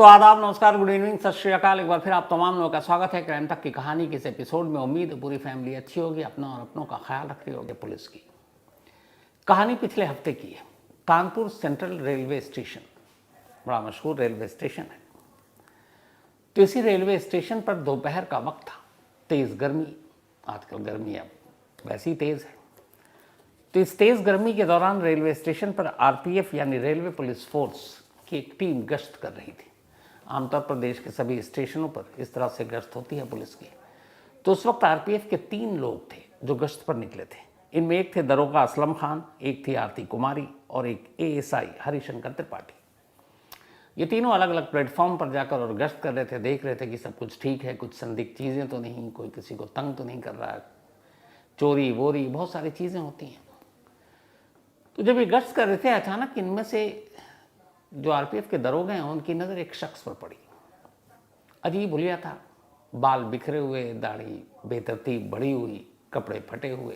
तो आदाब, नमस्कार, गुड इवनिंग, सत श्री अकाल। एक बार फिर आप तमाम लोगों का स्वागत है क्राइम तक की कहानी के इस एपिसोड में। उम्मीद है पूरी फैमिली अच्छी होगी, अपना और अपनों का ख्याल रख रही होगी। पुलिस की कहानी पिछले हफ्ते की है। कानपुर सेंट्रल रेलवे स्टेशन बड़ा मशहूर रेलवे स्टेशन है। तो इसी रेलवे स्टेशन पर दोपहर का वक्त था, तेज़ गर्मी। आजकल गर्मी अब वैसी ही तेज़ है। तो इस तेज़ गर्मी के दौरान रेलवे स्टेशन पर आरपीएफ यानी रेलवे पुलिस फोर्स की एक टीम गश्त कर रही थी। आमतौर पर देश के सभी स्टेशनों पर इस तरह से गश्त होती है पुलिस की। तो उस वक्त आरपीएफ के 3 लोग थे जो गश्त पर निकले थे। इनमें एक थे दरोगा असलम खान, एक थी आरती कुमारी और एक एएसआई हरिशंकर त्रिपाठी। ये तीनों अलग अलग प्लेटफॉर्म पर जाकर और गश्त कर रहे थे, देख रहे थे कि सब कुछ ठीक है, कुछ संदिग्ध चीज़ें तो नहीं, कोई किसी को तंग तो नहीं कर रहा है, चोरी वोरी बहुत सारी चीज़ें होती हैं। तो जब ये गश्त कर रहे थे, अचानक इनमें से जो आरपीएफ के दरोगे हैं उनकी नज़र एक शख्स पर पड़ी। अजीब हुलिया था, बाल बिखरे हुए, दाढ़ी बेतरतीब बढ़ी हुई, कपड़े फटे हुए,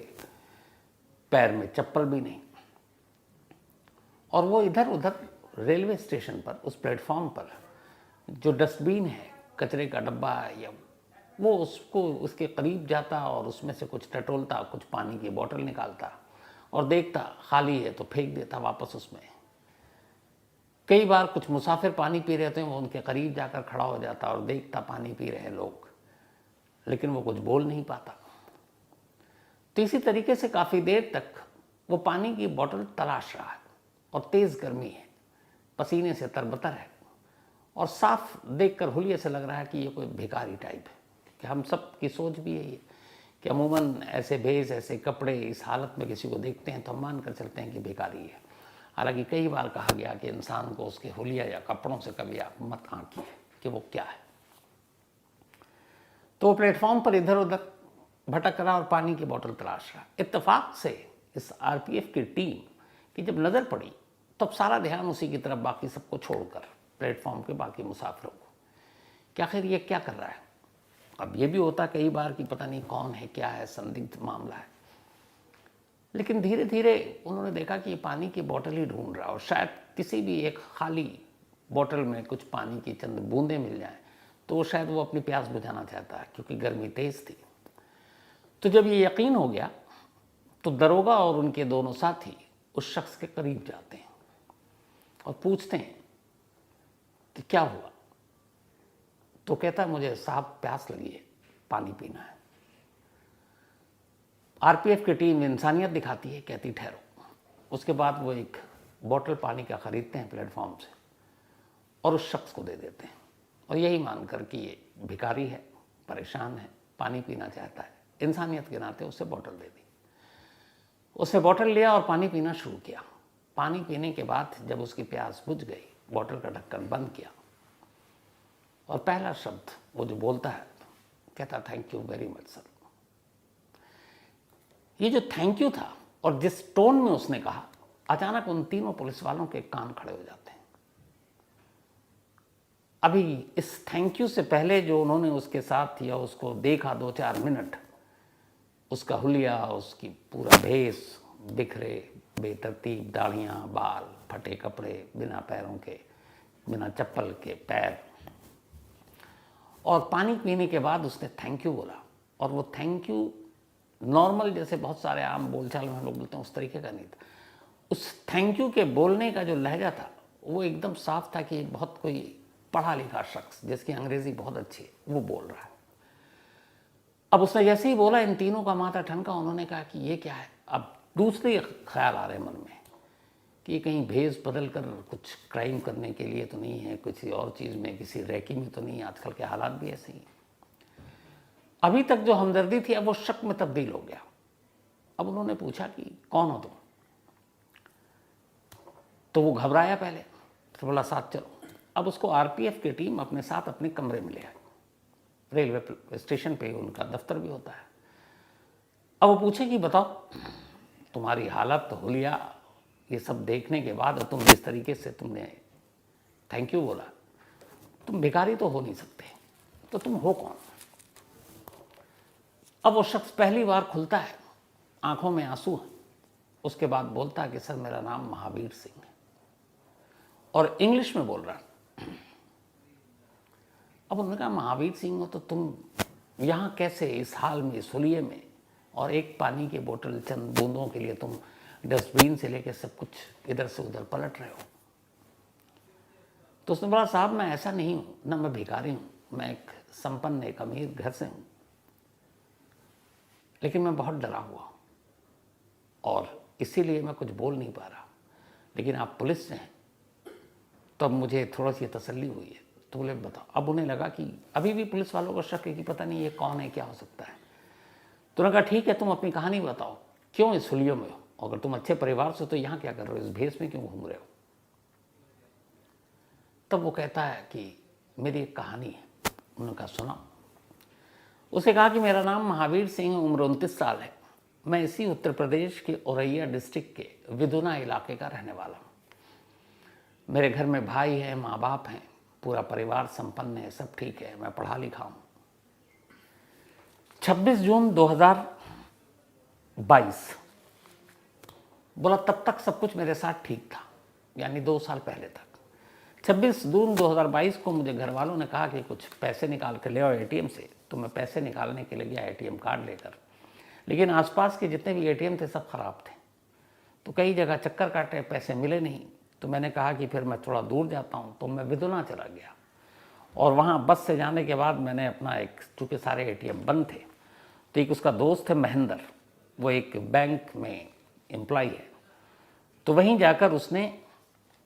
पैर में चप्पल भी नहीं। और वो इधर उधर रेलवे स्टेशन पर उस प्लेटफॉर्म पर जो डस्टबिन है, कचरे का डब्बा है, या वो उसको उसके करीब जाता और उसमें से कुछ टटोलता, कुछ पानी की बोतल निकालता और देखता खाली है तो फेंक देता वापस उसमें। कई बार कुछ मुसाफिर पानी पी रहे थे, वो उनके करीब जाकर खड़ा हो जाता और देखता पानी पी रहे लोग, लेकिन वो कुछ बोल नहीं पाता। तो इसी तरीके से काफ़ी देर तक वो पानी की बोतल तलाश रहा है और तेज़ गर्मी है, पसीने से तरबतर है और साफ देखकर हुलिये से लग रहा है कि ये कोई भिखारी टाइप है। कि हम सब की सोच भी यही है कि अमूमन ऐसे भेष, ऐसे कपड़े, इस हालत में किसी को देखते हैं तो हम मान कर चलते हैं कि भिखारी है। हालांकि कई बार कहा गया कि इंसान को उसके हुलिया या कपड़ों से कभी आप मत आंकिए कि वो क्या है। तो प्लेटफॉर्म पर इधर उधर भटक रहा और पानी की बोतल तलाश रहा। इत्तेफाक से इस आरपीएफ की टीम की जब नज़र पड़ी तब सारा ध्यान उसी की तरफ, बाकी सबको छोड़कर प्लेटफॉर्म के बाकी मुसाफिरों को, कि आखिर ये क्या कर रहा है। अब ये भी होता कई बार कि पता नहीं कौन है, क्या है, संदिग्ध मामला है। लेकिन धीरे धीरे उन्होंने देखा कि ये पानी की बोतल ही ढूंढ रहा और शायद किसी भी एक खाली बोतल में कुछ पानी की चंद बूंदें मिल जाएं तो शायद वो अपनी प्यास बुझाना चाहता है, क्योंकि गर्मी तेज़ थी। तो जब ये यकीन हो गया तो दरोगा और उनके दोनों साथी उस शख्स के करीब जाते हैं और पूछते हैं कि क्या हुआ। तो कहता है, मुझे साहब प्यास लगी है, पानी पीना है। आरपीएफ की टीम इंसानियत दिखाती है, कहती ठहरो। उसके बाद वो एक बोतल पानी का खरीदते हैं प्लेटफॉर्म से और उस शख्स को दे देते हैं, और यही मानकर कि ये भिखारी है, परेशान है, पानी पीना चाहता है, इंसानियत के नाते उसे बोतल दे दी। उसने बोतल लिया और पानी पीना शुरू किया। पानी पीने के बाद जब उसकी प्यास बुझ गई, बोतल का ढक्कन बंद किया और पहला शब्द वो जो बोलता है, कहता thank you very much sir. ये जो थैंक यू था और जिस टोन में उसने कहा, अचानक उन तीनों पुलिस वालों के कान खड़े हो जाते हैं। अभी इस थैंक यू से पहले जो उन्होंने उसके साथ या उसको देखा 2-4 मिनट, उसका हुलिया, उसकी पूरा भेष, बिखरे बेतरतीब दाढ़ियाँ, बाल, फटे कपड़े, बिना पैरों के, बिना चप्पल के पैर, और पानी पीने के बाद उसने थैंक यू बोला। और वो थैंक यू नॉर्मल जैसे बहुत सारे आम बोलचाल में हम लोग बोलते हैं उस तरीके का नहीं था। उस थैंक यू के बोलने का जो लहजा था वो एकदम साफ था कि बहुत कोई पढ़ा लिखा शख्स जिसकी अंग्रेज़ी बहुत अच्छी है वो बोल रहा है। अब उसने जैसे ही बोला, इन तीनों का माथा ठनका। उन्होंने कहा कि ये क्या है। अब दूसरे ख्याल आ रहे मन में कि ये कहीं भेष बदल कर कुछ क्राइम करने के लिए तो नहीं है, किसी और चीज़ में, किसी रैकी में तो नहीं। आजकल के हालात भी ऐसे ही। अभी तक जो हमदर्दी थी अब वो शक में तब्दील हो गया। अब उन्होंने पूछा कि कौन हो तुम। तो वो घबराया पहले, तो बोला साथ चलो। अब उसको आरपीएफ की टीम अपने साथ अपने कमरे में ले आई। रेलवे स्टेशन पे उनका दफ्तर भी होता है। अब वो पूछे कि बताओ, तुम्हारी हालत, हुलिया, ये सब देखने के बाद तुम जिस तरीके से तुमने थैंक यू बोला, तुम भिखारी तो हो नहीं सकते, तो तुम हो कौन। अब वो शख्स पहली बार खुलता है, आंखों में आंसू है। उसके बाद बोलता है कि सर मेरा नाम महावीर सिंह है, और इंग्लिश में बोल रहा है। अब उन्होंने कहा महावीर सिंह हो तो तुम यहाँ कैसे इस हाल में, इस हुलिये में, और एक पानी की बोतल चंद बूंदों के लिए तुम डस्टबिन से लेकर सब कुछ इधर से उधर पलट रहे हो। तो उसने बोला साहब मैं ऐसा नहीं हूँ, ना मैं भिखारी हूँ, मैं एक संपन्न एक अमीर घर से हूँ, लेकिन मैं बहुत डरा हुआ और इसीलिए मैं कुछ बोल नहीं पा रहा। लेकिन आप पुलिस से हैं तो अब मुझे थोड़ा सी तसल्ली हुई है। तो बोले बताओ। अब उन्हें लगा कि अभी भी पुलिस वालों को शक है कि पता नहीं ये कौन है, क्या हो सकता है। तो उन्होंने कहा ठीक है तुम अपनी कहानी बताओ, क्यों इस हुलियों में हो, अगर तुम अच्छे परिवार से तो यहाँ क्या कर रहे हो, इस भेष में क्यों घूम रहे हो। तब वो कहता है कि मेरी एक कहानी है। उन्होंने कहा सुना। उसे कहा कि मेरा नाम महावीर सिंह, उम्र 29 साल है। मैं इसी उत्तर प्रदेश के औरैया डिस्ट्रिक्ट के विदुना इलाके का रहने वाला हूँ। मेरे घर में भाई है, माँ बाप हैं, पूरा परिवार संपन्न है, सब ठीक है, मैं पढ़ा लिखा हूँ। 26 जून 2022 बोला तब तक सब कुछ मेरे साथ ठीक था, यानी 2 साल पहले तक। 26 जून 2022 को मुझे घर वालों ने कहा कि कुछ पैसे निकाल कर ले आओ एटीएम से। तो मैं पैसे निकालने के लिए गया एटीएम कार्ड लेकर, लेकिन आसपास के जितने भी एटीएम थे सब खराब थे। तो कई जगह चक्कर काटे, पैसे मिले नहीं। तो मैंने कहा कि फिर मैं थोड़ा दूर जाता हूँ। तो मैं विदुना चला गया और वहाँ बस से जाने के बाद मैंने अपना एक, चूँकि सारे एटीएम बंद थे, तो एक उसका दोस्त है महेंद्र, वो एक बैंक में एम्प्लॉय है, तो वहीं जाकर उसने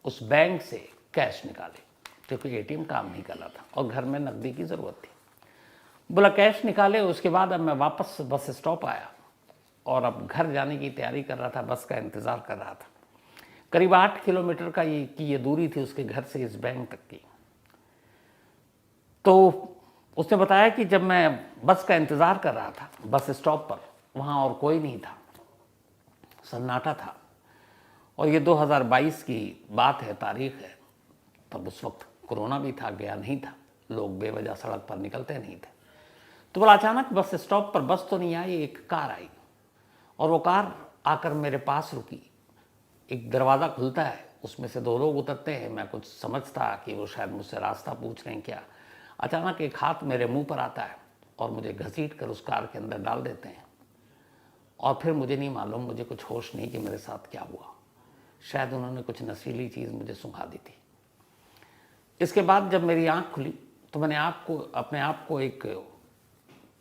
उस बैंक से कैश निकाले, क्योंकि एटीएम काम नहीं कर रहा था और घर में नकदी की ज़रूरत थी। बोला कैश निकाले। उसके बाद अब मैं वापस बस स्टॉप आया और अब घर जाने की तैयारी कर रहा था, बस का इंतज़ार कर रहा था। करीब 8 किलोमीटर का ये दूरी थी उसके घर से इस बैंक तक की। तो उसने बताया कि जब मैं बस का इंतज़ार कर रहा था बस स्टॉप पर, वहाँ और कोई नहीं था, सन्नाटा था। और ये 2022 की बात है, तारीख है, तब उस वक्त कोरोना भी था, गया नहीं था, लोग बेवजह सड़क पर निकलते नहीं थे। तो बोला अचानक बस स्टॉप पर बस तो नहीं आई, एक कार आई और वो कार आकर मेरे पास रुकी। एक दरवाज़ा खुलता है, उसमें से 2 लोग उतरते हैं। मैं कुछ समझता कि वो शायद मुझसे रास्ता पूछ रहे हैं क्या। अचानक एक हाथ मेरे मुंह पर आता है और मुझे घसीट कर उस कार के अंदर डाल देते हैं। और फिर मुझे नहीं मालूम, मुझे कुछ होश नहीं कि मेरे साथ क्या हुआ। शायद उन्होंने कुछ नशीली चीज़ मुझे सुंघा दी थी। इसके बाद जब मेरी आँख खुली तो मैंने अपने आप को एक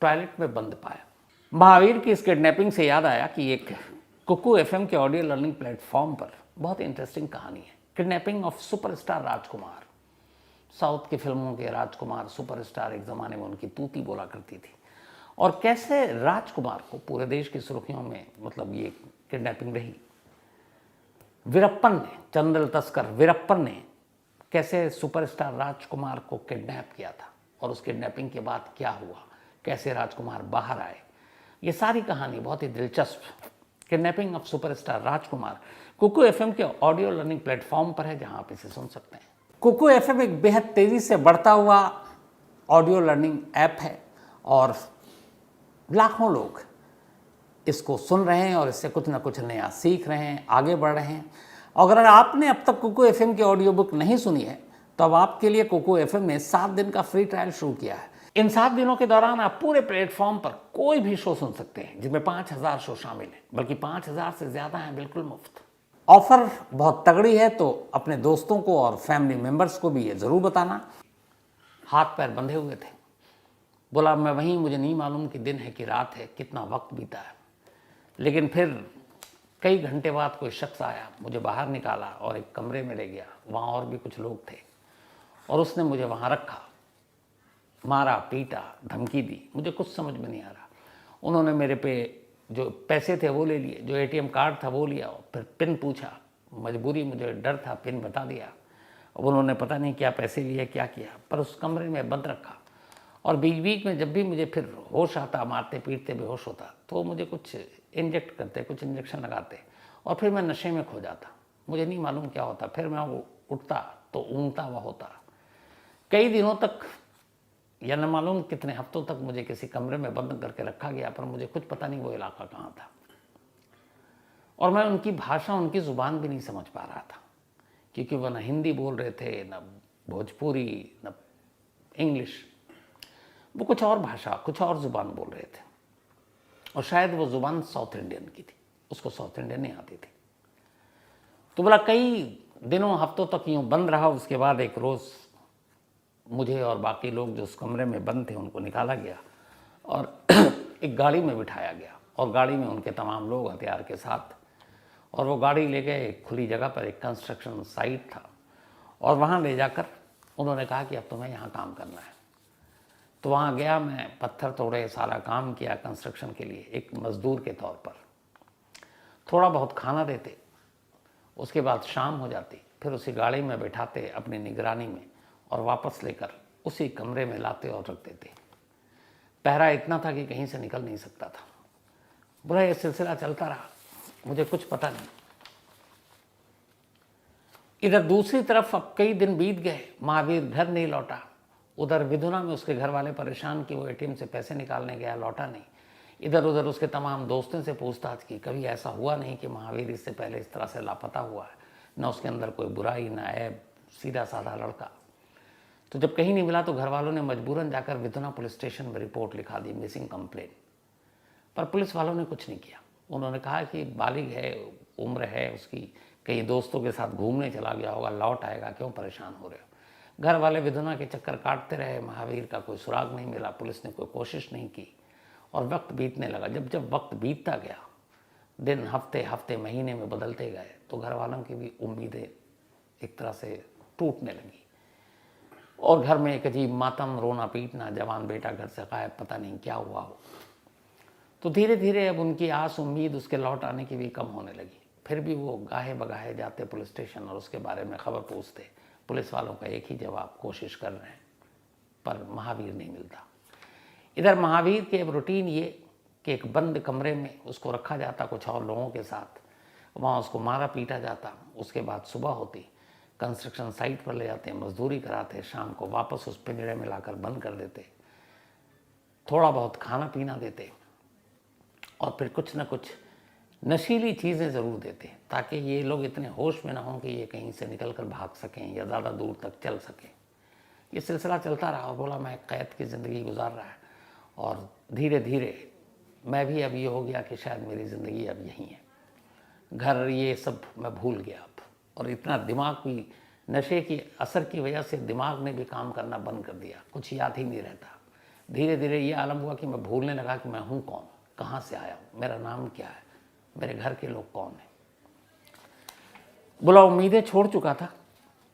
टॉयलेट में बंद पाया। महावीर की इस किडनैपिंग से याद आया कि एक कुकू एफएम के ऑडियो लर्निंग प्लेटफॉर्म पर बहुत इंटरेस्टिंग कहानी है, kidnapping of superstar Rajkumar. South की फिल्मों के राजकुमार सुपरस्टार एक ज़माने में उनकी तूती बोला करती थी, और कैसे राजकुमार को पूरे देश की सुर्खियों में मतलब ये किडनैपिंग रही। वीरप्पन ने, चंदल तस्कर वीरप्पन ने कैसे सुपरस्टार राजकुमार को किडनैप किया था और उस किडनैपिंग के बाद क्या हुआ, कैसे राजकुमार बाहर आए, ये सारी कहानी बहुत ही दिलचस्प kidnapping of superstar Rajkumar Kuku FM के ऑडियो लर्निंग प्लेटफॉर्म पर है, जहां आप इसे सुन सकते हैं। कुकू एफएम एक बेहद तेज़ी से बढ़ता हुआ ऑडियो लर्निंग ऐप है और लाखों लोग इसको सुन रहे हैं और इससे कुछ ना कुछ नया सीख रहे हैं, आगे बढ़ रहे हैं। अगर आपने अब तक कुकू एफएम की ऑडियो बुक नहीं सुनी है तो अब आपके लिए कुकू एफएम ने 7 दिन का फ्री ट्रायल शुरू किया है। इन 7 दिनों के दौरान आप पूरे प्लेटफॉर्म पर कोई भी शो सुन सकते हैं, जिसमें 5000 शो शामिल हैं, बल्कि 5000 से ज़्यादा हैं बिल्कुल मुफ्त। ऑफर बहुत तगड़ी है, तो अपने दोस्तों को और फैमिली मेम्बर्स को भी ये ज़रूर बताना। हाथ पैर बंधे हुए थे, बोला मैं वहीं, मुझे नहीं मालूम कि दिन है कि रात है, कितना वक्त बीता है। लेकिन फिर कई घंटे बाद कोई शख्स आया, मुझे बाहर निकाला और एक कमरे में ले गया। वहाँ और भी कुछ लोग थे और उसने मुझे वहाँ रखा, मारा, पीटा, धमकी दी, मुझे कुछ समझ में नहीं आ रहा। उन्होंने मेरे पे जो पैसे थे वो ले लिए, जो एटीएम कार्ड था वो लिया, फिर पिन पूछा। मजबूरी, मुझे डर था, पिन बता दिया। अब उन्होंने पता नहीं क्या पैसे लिए, क्या किया, पर उस कमरे में बंद रखा। और बीच बीच में जब भी मुझे फिर होश आता, मारते पीटते बेहोश होता, तो मुझे कुछ इंजेक्ट करते, कुछ इंजेक्शन लगाते और फिर मैं नशे में खो जाता। मुझे नहीं मालूम क्या होता। फिर मैं वो उठता तो ऊँगता हुआ होता। कई दिनों तक या न मालूम कितने हफ्तों तक मुझे किसी कमरे में बंद करके रखा गया, पर मुझे कुछ पता नहीं वो इलाका कहाँ था। और मैं उनकी भाषा, उनकी ज़ुबान भी नहीं समझ पा रहा था, क्योंकि वह न हिंदी बोल रहे थे, न भोजपुरी, न इंग्लिश। वो कुछ और भाषा, कुछ और ज़ुबान बोल रहे थे, और शायद वो ज़ुबान साउथ इंडियन की थी, उसको साउथ इंडियन नहीं आती थी। तो बोला कई दिनों हफ्तों तक यूँ बंद रहा। उसके बाद एक रोज़ मुझे और बाकी लोग जो उस कमरे में बंद थे उनको निकाला गया और एक गाड़ी में बिठाया गया, और गाड़ी में उनके तमाम लोग हथियार के साथ, और वो गाड़ी ले गए एक खुली जगह पर, एक कंस्ट्रक्शन साइट था, और वहाँ ले जाकर उन्होंने कहा कि अब तुम्हें यहाँ काम करना है। तो वहाँ गया मैं, पत्थर तोड़े, सारा काम किया कंस्ट्रक्शन के लिए एक मज़दूर के तौर पर। थोड़ा बहुत खाना देते, उसके बाद शाम हो जाती, फिर उसी गाड़ी में बैठाते अपनी निगरानी में और वापस लेकर उसी कमरे में लाते और रख देते। पहरा इतना था कि कहीं से निकल नहीं सकता था। बोला ये सिलसिला चलता रहा, मुझे कुछ पता नहीं। इधर दूसरी तरफ अब कई दिन बीत गए, महावीर घर नहीं लौटा। उधर विधुना में उसके घर वाले परेशान कि वो एटीएम से पैसे निकालने गया, लौटा नहीं। इधर उधर उसके तमाम दोस्तों से पूछताछ की, कभी ऐसा हुआ नहीं कि महावीर इससे पहले इस तरह से लापता हुआ है, न उसके अंदर कोई बुराई न ऐब, सीधा साधा लड़का। तो जब कहीं नहीं मिला तो घर वालों ने मजबूरन जाकर विधुना पुलिस स्टेशन में रिपोर्ट लिखा दी, मिसिंग कंप्लेन। पर पुलिस वालों ने कुछ नहीं किया। उन्होंने कहा कि बालिग है, उम्र है उसकी, कई दोस्तों के साथ घूमने चला गया होगा, लौट आएगा, क्यों परेशान हो रहे हो। घर वाले विधुना के चक्कर काटते रहे, महावीर का कोई सुराग नहीं मिला, पुलिस ने कोई कोशिश नहीं की, और वक्त बीतने लगा। जब जब वक्त बीतता गया, दिन हफ्ते हफ्ते महीने में बदलते गए, तो घर वालों की भी उम्मीदें एक तरह से टूटने लगी, और घर में एक अजीब मातम, रोना पीटना, जवान बेटा घर से गायब, पता नहीं क्या हुआ हो। तो धीरे धीरे अब उनकी आस उम्मीद उसके लौट आने की भी कम होने लगी। फिर भी वो गाहे बगाहे जाते पुलिस स्टेशन और उसके बारे में खबर पूछते। पुलिस वालों का एक ही जवाब, कोशिश कर रहे हैं, पर महावीर नहीं मिलता। इधर महावीर की अब रूटीन ये कि एक बंद कमरे में उसको रखा जाता कुछ और लोगों के साथ, वहाँ उसको मारा पीटा जाता। उसके बाद सुबह होती, कंस्ट्रक्शन साइट पर ले जाते, मजदूरी कराते, शाम को वापस उस पिंजरे में लाकर बंद कर देते, थोड़ा बहुत खाना पीना देते, और फिर कुछ न कुछ नशीली चीज़ें ज़रूर देते, ताकि ये लोग इतने होश में ना हों कि ये कहीं से निकल कर भाग सकें या ज़्यादा दूर तक चल सकें। ये सिलसिला चलता रहा, और बोला मैं कैद की ज़िंदगी गुजार रहा है, और धीरे धीरे मैं भी अब ये हो गया कि शायद मेरी ज़िंदगी अब यहीं है। घर ये सब मैं भूल गया अब, और इतना दिमाग भी, नशे की असर की वजह से दिमाग ने भी काम करना बंद कर दिया, कुछ याद ही नहीं रहता। धीरे धीरे ये आलम हुआ कि मैं भूलने लगा कि मैं हूँ कौन, कहाँ से आया हूँ, मेरा नाम क्या है, मेरे घर के लोग कौन हैं। बोला उम्मीदें छोड़ चुका था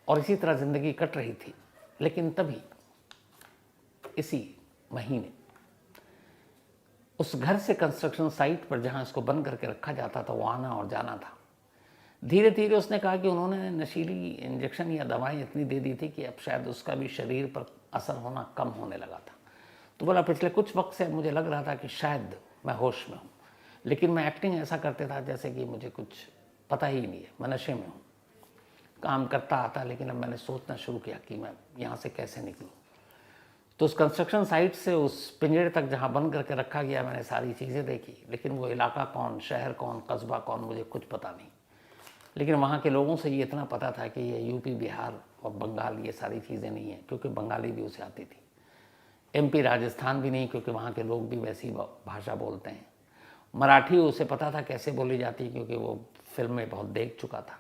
और इसी तरह ज़िंदगी कट रही थी। लेकिन तभी इसी महीने उस घर से कंस्ट्रक्शन साइट पर जहाँ इसको बंद करके रखा जाता था, वो आना और जाना था। धीरे धीरे उसने कहा कि उन्होंने नशीली इंजेक्शन या दवाएं इतनी दे दी थी कि अब शायद उसका भी शरीर पर असर होना कम होने लगा था। तो बोला पिछले कुछ वक्त से मुझे लग रहा था कि शायद मैं होश में हूँ, लेकिन मैं एक्टिंग ऐसा करते था जैसे कि मुझे कुछ पता ही नहीं है, मैं नशे में हूँ। काम करता आता, लेकिन अब मैंने सोचना शुरू किया कि मैं यहाँ से कैसे निकलूँ। तो उस कंस्ट्रक्शन साइट से उस पिंजरे तक जहाँ बंद करके रखा गया, मैंने सारी चीज़ें देखी, लेकिन वो इलाका कौन, शहर कौन, कस्बा कौन, मुझे कुछ पता नहीं। लेकिन वहाँ के लोगों से ये इतना पता था कि ये यूपी, बिहार और बंगाल ये सारी चीज़ें नहीं हैं, क्योंकि बंगाली भी उसे आती थी। एमपी, राजस्थान भी नहीं, क्योंकि वहाँ के लोग भी वैसी भाषा बोलते हैं। मराठी उसे पता था कैसे बोली जाती, क्योंकि वो फिल्में बहुत देख चुका था।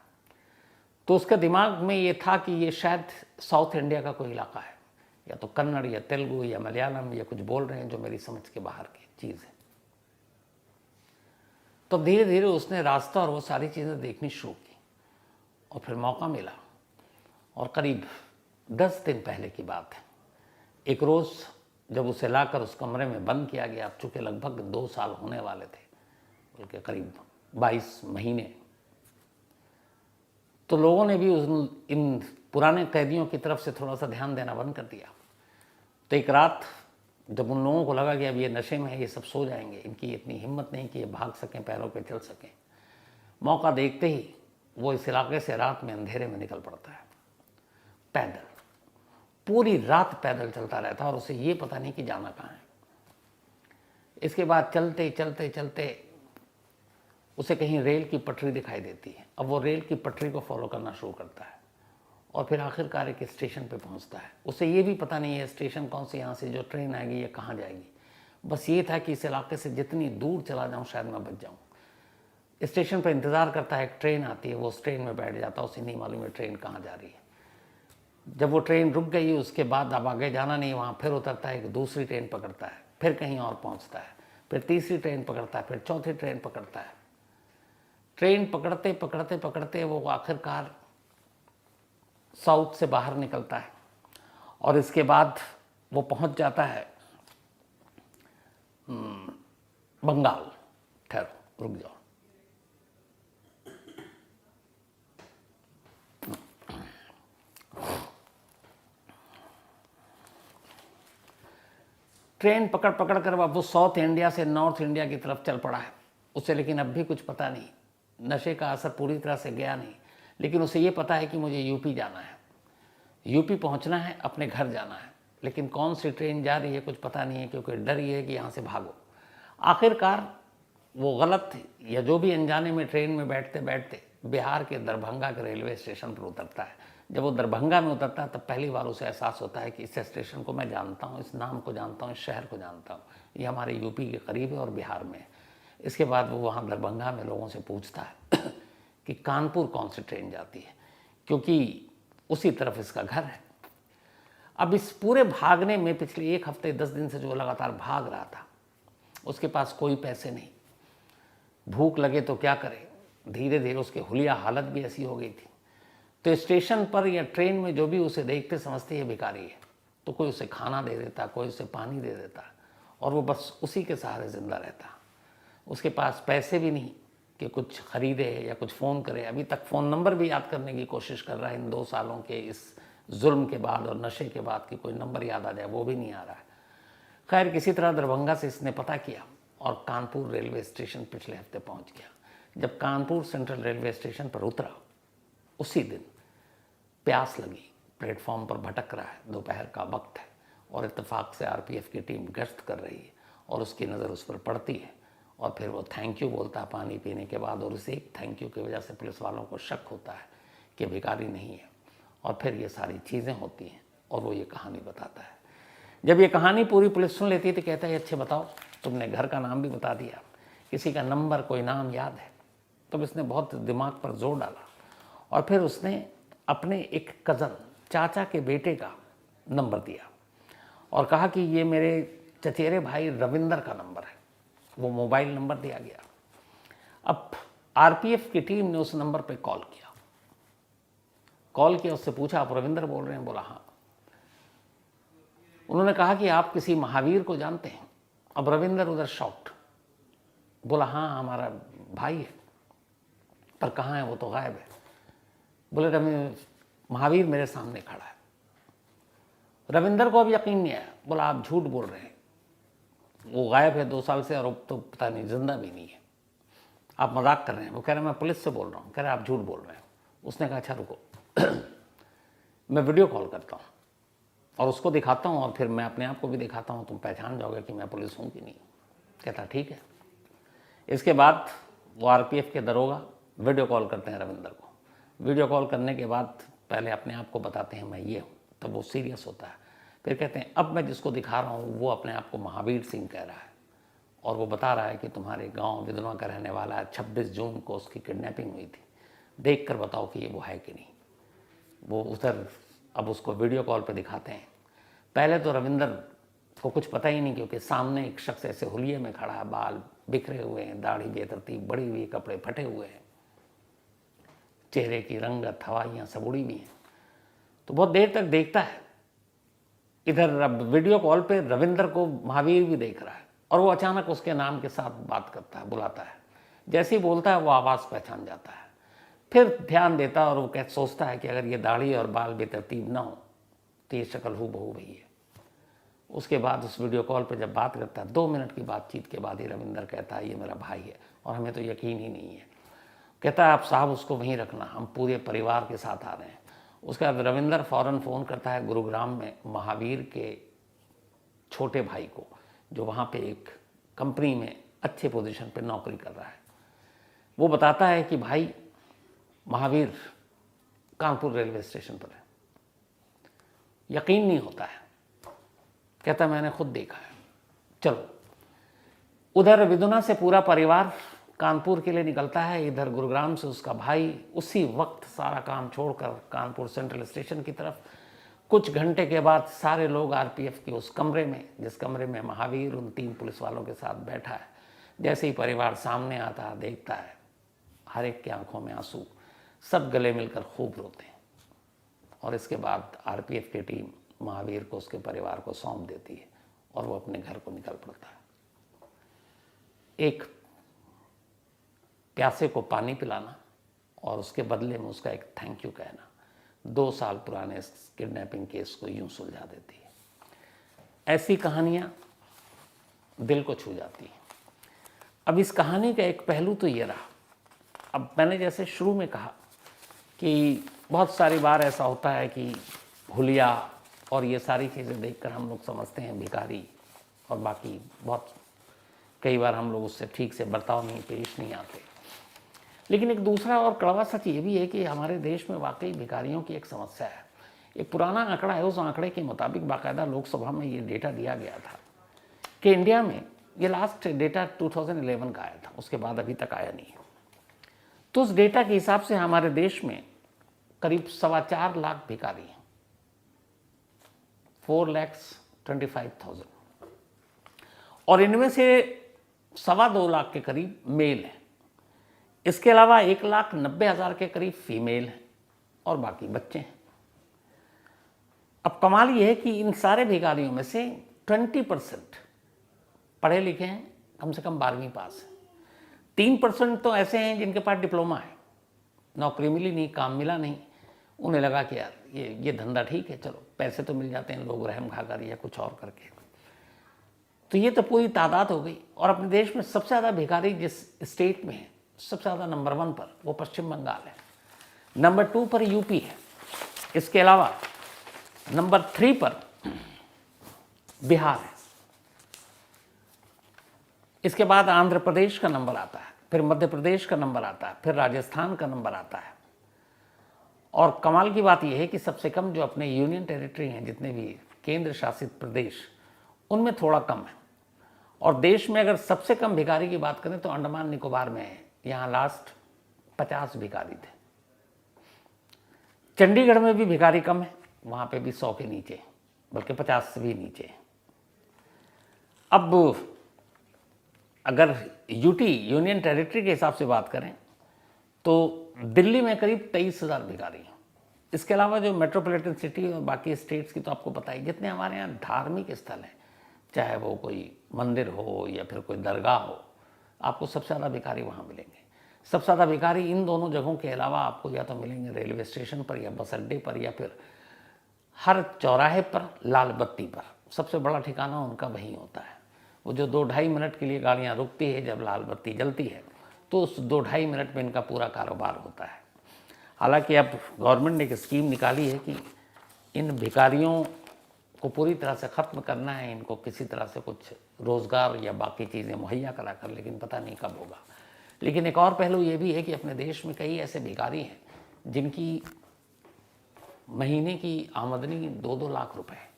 तो उसके दिमाग में ये था कि ये शायद साउथ इंडिया का कोई इलाका है, या तो कन्नड़ या तेलुगु या मलयालम या कुछ बोल रहे हैं जो मेरी समझ के बाहर की चीज़ है। तो धीरे धीरे उसने रास्ता और वो सारी चीज़ें देखनी शुरू की, और फिर मौका मिला। और करीब 10 दिन पहले की बात है, एक रोज़ जब उसे लाकर उस कमरे में बंद किया गया, अब चूँकि लगभग 2 साल होने वाले थे, बल्कि करीब 22 महीने, तो लोगों ने भी इन पुराने कैदियों की तरफ से थोड़ा सा ध्यान देना बंद कर दिया। तो एक रात जब उन लोगों को लगा कि अब ये नशे में है, ये सब सो जाएंगे, इनकी इतनी हिम्मत नहीं कि ये भाग सकें, पैरों पे चल सकें, मौका देखते ही वो इस इलाके से रात में अंधेरे में निकल पड़ता है, पैदल। पूरी रात पैदल चलता रहता, और उसे ये पता नहीं कि जाना कहाँ है। इसके बाद चलते चलते चलते उसे कहीं रेल की पटरी दिखाई देती है। अब वो रेल की पटरी को फॉलो करना शुरू करता है, और फिर आखिरकार एक स्टेशन पे पहुंचता है। उसे ये भी पता नहीं है स्टेशन कौन सी, यहाँ से जो ट्रेन आएगी या कहाँ जाएगी। बस ये था कि इस इलाके से जितनी दूर चला जाऊँ शायद मैं बच जाऊँ। स्टेशन पर इंतज़ार करता है, एक ट्रेन आती है, वो उस ट्रेन में बैठ जाता है, उसे नहीं मालूम है ट्रेन कहाँ जा रही है। जब वो ट्रेन रुक गई उसके बाद अब आगे जाना नहीं, वहाँ फिर उतरता है, एक दूसरी ट्रेन पकड़ता है, फिर कहीं और पहुँचता है, फिर तीसरी ट्रेन पकड़ता है, फिर चौथी ट्रेन पकड़ता है। ट्रेन पकड़ते पकड़ते पकड़ते वो आखिरकार साउथ से बाहर निकलता है और इसके बाद वो पहुंच जाता है बंगाल। ठहरो, रुक जाओ। ट्रेन पकड़ पकड़ कर अब वो साउथ इंडिया से नॉर्थ इंडिया की तरफ चल पड़ा है। उसे लेकिन अब भी कुछ पता नहीं, नशे का असर पूरी तरह से गया नहीं, लेकिन उसे ये पता है कि मुझे यूपी जाना है, यूपी पहुंचना है, अपने घर जाना है। लेकिन कौन सी ट्रेन जा रही है कुछ पता नहीं है, क्योंकि डर ये है कि यहाँ से भागो। आखिरकार वो गलत या जो भी अनजाने में ट्रेन में बैठते बैठते बिहार के दरभंगा के रेलवे स्टेशन पर उतरता है। जब वो दरभंगा में उतरता है तब पहली बार उसे एहसास होता है कि इस स्टेशन को मैं जानता हूँ, इस नाम को जानता हूँ, इस शहर को जानता हूँ, ये हमारे यूपी के करीब है और बिहार में है। इसके बाद वो वहाँ दरभंगा में लोगों से पूछता है कि कानपुर कौन सी ट्रेन जाती है, क्योंकि उसी तरफ इसका घर है। अब इस पूरे भागने में पिछले 1 हफ्ते 10 दिन से जो लगातार भाग रहा था, उसके पास कोई पैसे नहीं, भूख लगे तो क्या करे, धीरे धीरे उसकी हुलिया हालत भी ऐसी हो गई थी। तो स्टेशन पर या ट्रेन में जो भी उसे देखते समझते ये भिखारी है, तो कोई उसे खाना दे देता, कोई उसे पानी दे देता और वो बस उसी के सहारे ज़िंदा रहता। उसके पास पैसे भी नहीं कि कुछ खरीदे या कुछ फ़ोन करे। अभी तक फ़ोन नंबर भी याद करने की कोशिश कर रहा है इन 2 सालों के इस जुल्म के बाद और नशे के बाद कि कोई नंबर याद आ जाए, वो भी नहीं आ रहा है। खैर किसी तरह दरभंगा से इसने पता किया और कानपुर रेलवे स्टेशन पिछले हफ्ते पहुंच गया। जब कानपुर सेंट्रल रेलवे स्टेशन पर उतरा उसी दिन प्यास लगी, प्लेटफॉर्म पर भटक रहा है, दोपहर का वक्त है और इत्तेफाक से आरपीएफ की टीम गश्त कर रही है और उसकी नज़र उस पर पड़ती है और फिर वो थैंक यू बोलता है पानी पीने के बाद, और उसे एक थैंक यू की वजह से पुलिस वालों को शक होता है कि भिखारी नहीं है। और फिर ये सारी चीज़ें होती हैं और वो ये कहानी बताता है। जब ये कहानी पूरी पुलिस सुन लेती है तो कहता है अच्छे बताओ, तुमने घर का नाम भी बता दिया, किसी का नंबर कोई नाम याद है? तब इसने बहुत दिमाग पर जोर डाला और फिर उसने अपने एक कज़न चाचा के बेटे का नंबर दिया और कहा कि ये मेरे चचेरे भाई रविंदर का नंबर है। वो मोबाइल नंबर दिया गया। अब आरपीएफ की टीम ने उस नंबर पे कॉल किया, उससे पूछा आप रविंदर बोल रहे हैं? बोला हाँ। उन्होंने कहा कि आप किसी महावीर को जानते हैं? अब रविंदर उधर शॉक्ड, बोला हाँ हमारा भाई है, पर कहाँ है वो तो गायब है। बोले महावीर मेरे सामने खड़ा है। रविंदर को अब यकीन नहीं आया, बोला आप झूठ बोल रहे हैं, वो गायब है 2 साल से और अब तो पता नहीं जिंदा भी नहीं है, आप मजाक कर रहे हैं। वो कह रहे हैं मैं पुलिस से बोल रहा हूँ। कह रहे आप झूठ बोल रहे हैं। उसने कहा अच्छा रुको मैं वीडियो कॉल करता हूँ और उसको दिखाता हूँ और फिर मैं अपने आप को भी दिखाता हूँ, तुम पहचान जाओगे कि मैं पुलिस हूँ कि नहीं। कहता ठीक है। इसके बाद वो आरपीएफ के दरोगा वीडियो कॉल करते हैं रविंदर को। वीडियो कॉल करने के बाद पहले अपने आप को बताते हैं मैं ये हूँ, तब वो सीरियस होता है। फिर कहते हैं अब मैं जिसको दिखा रहा हूँ वो अपने आप को महावीर सिंह कह रहा है और वो बता रहा है कि तुम्हारे गांव विधवा का रहने वाला है, 26 जून को उसकी किडनैपिंग हुई थी, देख कर बताओ कि ये वो है कि नहीं। वो उधर अब उसको वीडियो कॉल पे दिखाते हैं। पहले तो रविंदर को कुछ पता ही नहीं, क्योंकि सामने एक शख्स ऐसे हुलिये में खड़ा है, बाल बिखरे हुए हैं, दाढ़ी बेतरतीब बढ़ी हुई, कपड़े फटे हुए हैं, चेहरे की रंगत हवाइयाँ सब उड़ी हुई हैं। तो बहुत देर तक देखता है। इधर अब वीडियो कॉल पे रविंदर को महावीर भी देख रहा है और वो अचानक उसके नाम के साथ बात करता है, बुलाता है। जैसे ही बोलता है वो आवाज़ पहचान जाता है। फिर ध्यान देता है और वो सोचता है कि अगर ये दाढ़ी और बाल बेतरतीब ना हो तो ये शक्ल हूबहू वही है। उसके बाद उस वीडियो कॉल पे जब बात करता है, 2 मिनट की बातचीत के बाद ही रविंदर कहता है ये मेरा भाई है और हमें तो यकीन ही नहीं है। कहता है आप साहब उसको वहीं रखना, हम पूरे परिवार के साथ आ रहे हैं। उसके बाद रविंदर फ़ौरन फ़ोन करता है गुरुग्राम में महावीर के छोटे भाई को, जो वहाँ पे एक कंपनी में अच्छे पोजीशन पे नौकरी कर रहा है। वो बताता है कि भाई महावीर कानपुर रेलवे स्टेशन पर है, यकीन नहीं होता है। कहता मैंने खुद देखा है। चलो, उधर विदुना से पूरा परिवार कानपुर के लिए निकलता है, इधर गुरुग्राम से उसका भाई उसी वक्त सारा काम छोड़कर कानपुर सेंट्रल स्टेशन की तरफ। कुछ घंटे के बाद सारे लोग आरपीएफ के उस कमरे में, जिस कमरे में महावीर उन 3 पुलिस वालों के साथ बैठा है, जैसे ही परिवार सामने आता है, देखता है, हर एक की आंखों में आंसू, सब गले मिलकर खूब रोते हैं। और इसके बाद आरपीएफ की टीम महावीर को उसके परिवार को सौंप देती है और वो अपने घर को निकल पड़ता है। एक प्यासे को पानी पिलाना और उसके बदले में उसका एक थैंक यू कहना 2 साल पुराने किडनैपिंग केस को यूं सुलझा देती है। ऐसी कहानियां दिल को छू जाती हैं। अब इस कहानी का एक पहलू तो ये रहा, अब मैंने जैसे शुरू में कहा कि बहुत सारी बार ऐसा होता है कि हुलिया और ये सारी चीज़ें देखकर हम लोग समझते हैं भिखारी, और बाकी बहुत कई बार हम लोग उससे ठीक से बर्ताव नहीं, पेश नहीं आते। लेकिन एक दूसरा और कड़वा सच ये भी है कि हमारे देश में वाकई भिखारियों की एक समस्या है। एक पुराना आंकड़ा है, उस आंकड़े के मुताबिक बाकायदा लोकसभा में ये डेटा दिया गया था कि इंडिया में, ये लास्ट डेटा 2011 का आया था, उसके बाद अभी तक आया नहीं है। तो उस डेटा के हिसाब से हमारे देश में करीब 4.25 लाख भिखारी हैं, 4,25,000, और इनमें से 2.25 लाख के करीब मेल हैं। इसके अलावा 1,90,000 के करीब फीमेल हैं और बाकी बच्चे हैं। अब कमाल ये है कि इन सारे भिखारियों में से 20% पढ़े लिखे हैं, कम से कम 12वीं पास है। 3% तो ऐसे हैं जिनके पास डिप्लोमा है, नौकरी मिली नहीं, काम मिला नहीं, उन्हें लगा कि यार ये धंधा ठीक है, चलो पैसे तो मिल जाते हैं, लोग रहम खाकर या कुछ और करके। तो ये तो पूरी तादाद हो गई। और अपने देश में सबसे ज़्यादा भिखारी जिस स्टेट में है, सबसे ज़्यादा नंबर 1 पर वो पश्चिम बंगाल है, नंबर 2 पर यूपी है, इसके अलावा नंबर 3 पर बिहार है, इसके बाद आंध्र प्रदेश का नंबर आता है, फिर मध्य प्रदेश का नंबर आता है, फिर राजस्थान का नंबर आता है। और कमाल की बात यह है कि सबसे कम जो अपने यूनियन टेरिटरी हैं, जितने भी केंद्र शासित प्रदेश, उनमें थोड़ा कम है। और देश में अगर सबसे कम भिखारी की बात करें तो अंडमान निकोबार में है, यहाँ लास्ट 50 भिखारी थे। चंडीगढ़ में भी भिखारी कम है, वहाँ पे भी 100 के नीचे, बल्कि 50 से भी नीचे। अब अगर यूटी यूनियन टेरिटरी के हिसाब से बात करें तो दिल्ली में करीब 23,000 भिखारी हैं। इसके अलावा जो मेट्रोपॉलिटन सिटी और बाकी स्टेट्स की तो आपको पता ही, जितने हमारे यहाँ धार्मिक स्थल हैं, चाहे वो कोई मंदिर हो या फिर कोई दरगाह हो, आपको सबसे ज़्यादा भिखारी वहाँ मिलेंगे। सबसे ज़्यादा भिखारी इन दोनों जगहों के अलावा आपको या तो मिलेंगे रेलवे स्टेशन पर या बस अड्डे पर या फिर हर चौराहे पर लाल बत्ती पर। सबसे बड़ा ठिकाना उनका वहीं होता है। वो जो 2-2.5 मिनट के लिए गाड़ियाँ रुकती है जब लाल बत्ती जलती है, तो उस 2-2.5 मिनट में इनका पूरा कारोबार होता है। हालांकि अब गवर्नमेंट ने एक स्कीम निकाली है कि इन भिखारियों को पूरी तरह से ख़त्म करना है, इनको किसी तरह से कुछ रोज़गार या बाकी चीज़ें मुहैया करा कर, लेकिन पता नहीं कब होगा। लेकिन एक और पहलू ये भी है कि अपने देश में कई ऐसे भिखारी हैं जिनकी महीने की आमदनी 2-2 लाख रुपए है।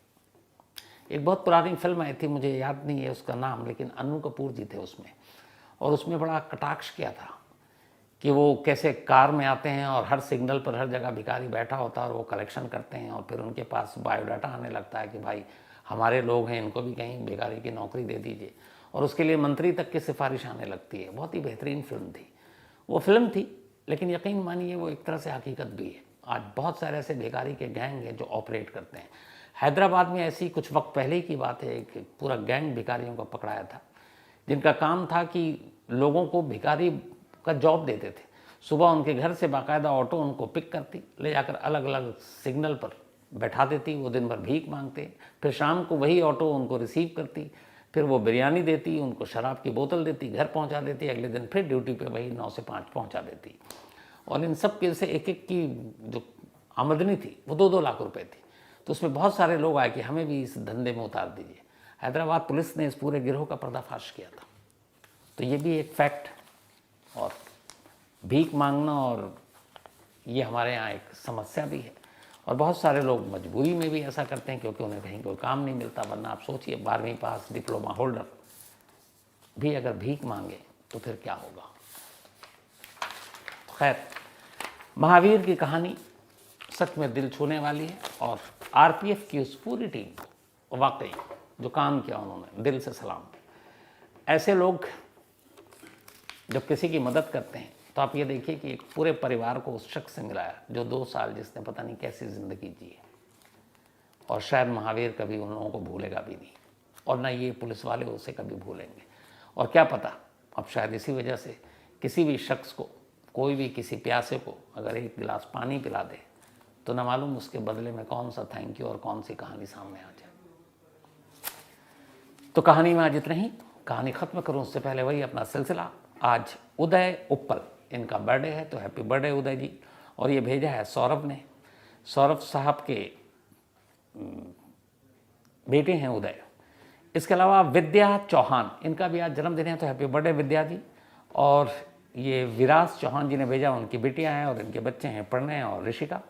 एक बहुत पुरानी फिल्म आई थी, मुझे याद नहीं है उसका नाम, लेकिन अन्नू कपूर जी थे उसमें, और उसमें बड़ा कटाक्ष किया था कि वो कैसे कार में आते हैं और हर सिग्नल पर हर जगह भिखारी बैठा होता है और वो कलेक्शन करते हैं, और फिर उनके पास बायोडाटा आने लगता है कि भाई हमारे लोग हैं, इनको भी कहीं भिखारी की नौकरी दे दीजिए, और उसके लिए मंत्री तक की सिफारिश आने लगती है। बहुत ही बेहतरीन फिल्म थी वो। फिल्म थी, लेकिन यकीन मानिए वो एक तरह से हकीकत भी है। आज बहुत सारे ऐसे भिखारी के गैंग हैं जो ऑपरेट करते हैं। हैदराबाद में ऐसी कुछ वक्त पहले की बात है, एक पूरा गैंग भिखारियों को पकड़ाया था, जिनका काम था कि लोगों को भिखारी का जॉब देते थे। सुबह उनके घर से बाकायदा ऑटो उनको पिक करती, ले जाकर अलग अलग सिग्नल पर बैठा देती, वो दिन भर भीख मांगते, फिर शाम को वही ऑटो उनको रिसीव करती, फिर वो बिरयानी देती, उनको शराब की बोतल देती, घर पहुंचा देती, अगले दिन फिर ड्यूटी पे वही 9 से 5 पहुंचा देती। और इन सब के से एक एक की जो आमदनी थी वो 2-2 लाख रुपए थी। तो उसमें बहुत सारे लोग आए कि हमें भी इस धंधे में उतार दीजिए। हैदराबाद पुलिस ने इस पूरे गिरोह का पर्दाफाश किया था। तो ये भी एक फैक्ट। और भीख मांगना और ये हमारे यहाँ एक समस्या भी है। और बहुत सारे लोग मजबूरी में भी ऐसा करते हैं क्योंकि उन्हें कहीं कोई काम नहीं मिलता। वरना आप सोचिए 12वीं पास डिप्लोमा होल्डर भी अगर भीख मांगे तो फिर क्या होगा। खैर, महावीर की कहानी सच में दिल छूने वाली है और आरपीएफ की उस पूरी टीम को वाकई जो काम किया उन्होंने, दिल से सलाम। ऐसे लोग जब किसी की मदद करते हैं तो आप ये देखिए कि एक पूरे परिवार को उस शख्स से मिलाया जो 2 साल जिसने पता नहीं कैसी ज़िंदगी जी है, और शायद महावीर कभी उन लोगों को भूलेगा भी नहीं और ना ये पुलिस वाले उसे कभी भूलेंगे। और क्या पता, अब शायद इसी वजह से किसी भी शख्स को, कोई भी किसी प्यासे को अगर 1 गिलास पानी पिला दे तो न मालूम उसके बदले में कौन सा थैंक यू और कौन सी कहानी सामने आ जाए। तो कहानी में आज इतना ही। कहानी ख़त्म करूं उससे पहले वही अपना सिलसिला। आज उदय उप्पल, इनका बर्थडे है, तो हैप्पी बर्थडे उदय जी। और ये भेजा है सौरभ ने। सौरभ साहब के बेटे हैं उदय। इसके अलावा विद्या चौहान, इनका भी आज जन्मदिन है, तो हैप्पी बर्थडे विद्या जी। और ये विराज चौहान जी ने भेजा, उनकी बेटियां हैं और इनके बच्चे हैं प्रणय और ऋषिका।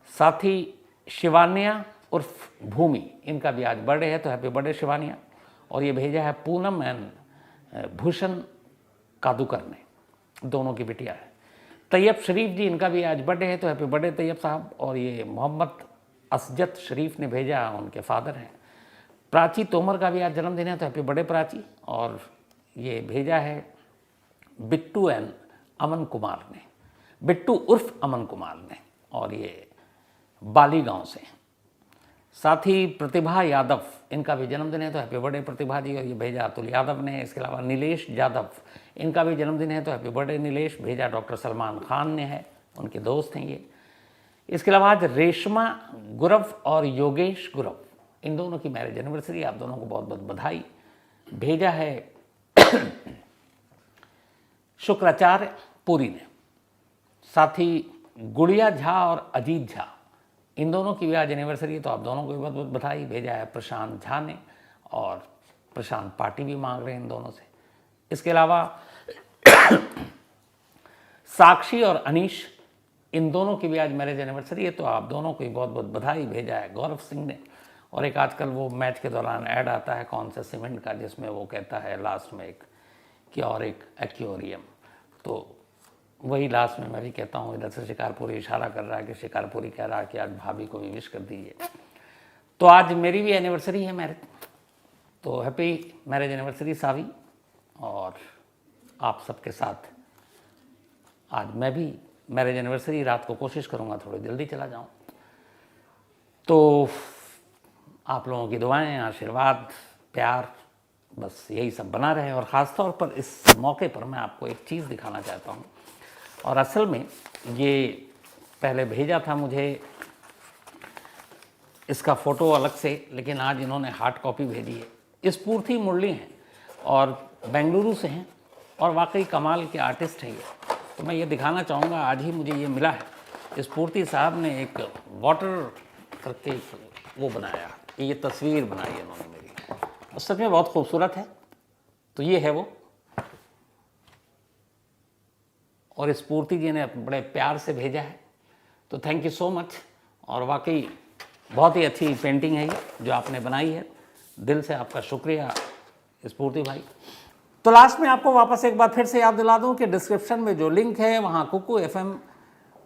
साथ ही शिवान्या उर्फ भूमि, इनका भी आज बर्थडे है, तो हैप्पी बर्थडे शिवान्या। और ये भेजा है पूनम एंड भूषण कादुकर ने, दोनों की बिटिया है। तैयब शरीफ जी, इनका भी आज बर्थडे है, तो हैप्पी बर्थडे तैयब साहब। और ये मोहम्मद असजद शरीफ ने भेजा, उनके फादर हैं। प्राची तोमर का भी आज जन्मदिन है, तो हैप्पी बर्थडे प्राची। और ये भेजा है बिट्टू एंड अमन कुमार ने, बिट्टू उर्फ अमन कुमार ने, और ये बाली गांव से। साथ ही प्रतिभा यादव, इनका भी जन्मदिन है, तो हैप्पी बर्थडे प्रतिभा जी। और ये भेजा अतुल यादव ने। इसके अलावा नीलेश यादव, इनका भी जन्मदिन है, तो हैप्पी बर्थडे नीलेश। भेजा डॉक्टर सलमान खान ने है, उनके दोस्त हैं ये। इसके अलावा आज रेशमा गुरव और योगेश गुरव, इन दोनों की मैरिज एनिवर्सरी। आप दोनों को बहुत बहुत बधाई। भेजा है शुक्राचार्य पुरी ने। साथ ही गुड़िया झा और अजीत झा, इन दोनों की भी आज एनिवर्सरी है, तो आप दोनों को भी बहुत बहुत बधाई। भेजा है प्रशांत झा ने, और प्रशांत पार्टी भी मांग रहे हैं इन दोनों से। इसके अलावा साक्षी और अनीश, इन दोनों की भी आज मैरिज एनिवर्सरी है, तो आप दोनों को भी बहुत बहुत बधाई। भेजा है गौरव सिंह ने। और एक आजकल वो मैच के दौरान ऐड आता है कौन सा सीमेंट का, जिसमें वो कहता है लास्ट में एक कि और एक एक्वेरियम, तो वही लास्ट में मैं भी कहता हूँ। इधर से शिकारपुरी इशारा कर रहा है कि शिकारपुरी कह रहा है कि आज भाभी को भी विश कर दीजिए। तो आज मेरी भी एनिवर्सरी है मैरिज, तो हैप्पी मैरिज एनिवर्सरी सावी। और आप सबके साथ आज मैं भी मैरिज एनिवर्सरी रात को कोशिश करूँगा थोड़ी जल्दी चला जाऊँ। तो आप लोगों की दुआएं, आशीर्वाद, प्यार, बस यही सब बना रहे। और ख़ास तौर पर इस मौके पर मैं आपको एक चीज़ दिखाना चाहता हूँ। और असल में ये पहले भेजा था मुझे इसका फ़ोटो अलग से, लेकिन आज इन्होंने हार्ड कॉपी भेजी है। ये स्फूर्ति मुरली हैं और बेंगलुरु से हैं, और वाकई कमाल के आर्टिस्ट हैं ये। तो मैं ये दिखाना चाहूँगा, आज ही मुझे ये मिला है। स्फूर्ति साहब ने एक वाटर करके वो बनाया, ये तस्वीर बनाई है इन्होंने मेरी, और सच में बहुत खूबसूरत है। तो ये है वो, और स्फूर्ति जी ने बड़े प्यार से भेजा है, तो थैंक यू सो मच। और वाकई बहुत ही अच्छी पेंटिंग है ये जो आपने बनाई है, दिल से आपका शुक्रिया स्फूर्ति भाई। तो लास्ट में आपको वापस एक बार फिर से याद दिला दूं कि डिस्क्रिप्शन में जो लिंक है वहाँ कुकू FM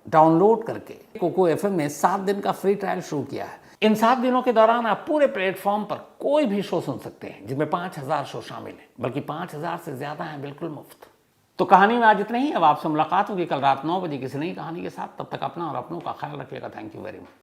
डाउनलोड करके कुकू FM ने 7 दिन का फ्री ट्रायल शुरू किया है। इन 7 दिनों के दौरान आप पूरे प्लेटफॉर्म पर कोई भी शो सुन सकते हैं, जिनमें 5000 शो शामिल हैं, बल्कि 5000 से ज़्यादा हैं बिल्कुल मुफ्त। तो कहानी में आज इतना ही। अब आपसे मुलाकात होगी कल रात 9 बजे किसी नई कहानी के साथ। तब तक अपना और अपनों का ख्याल रखिएगा। Thank you very much.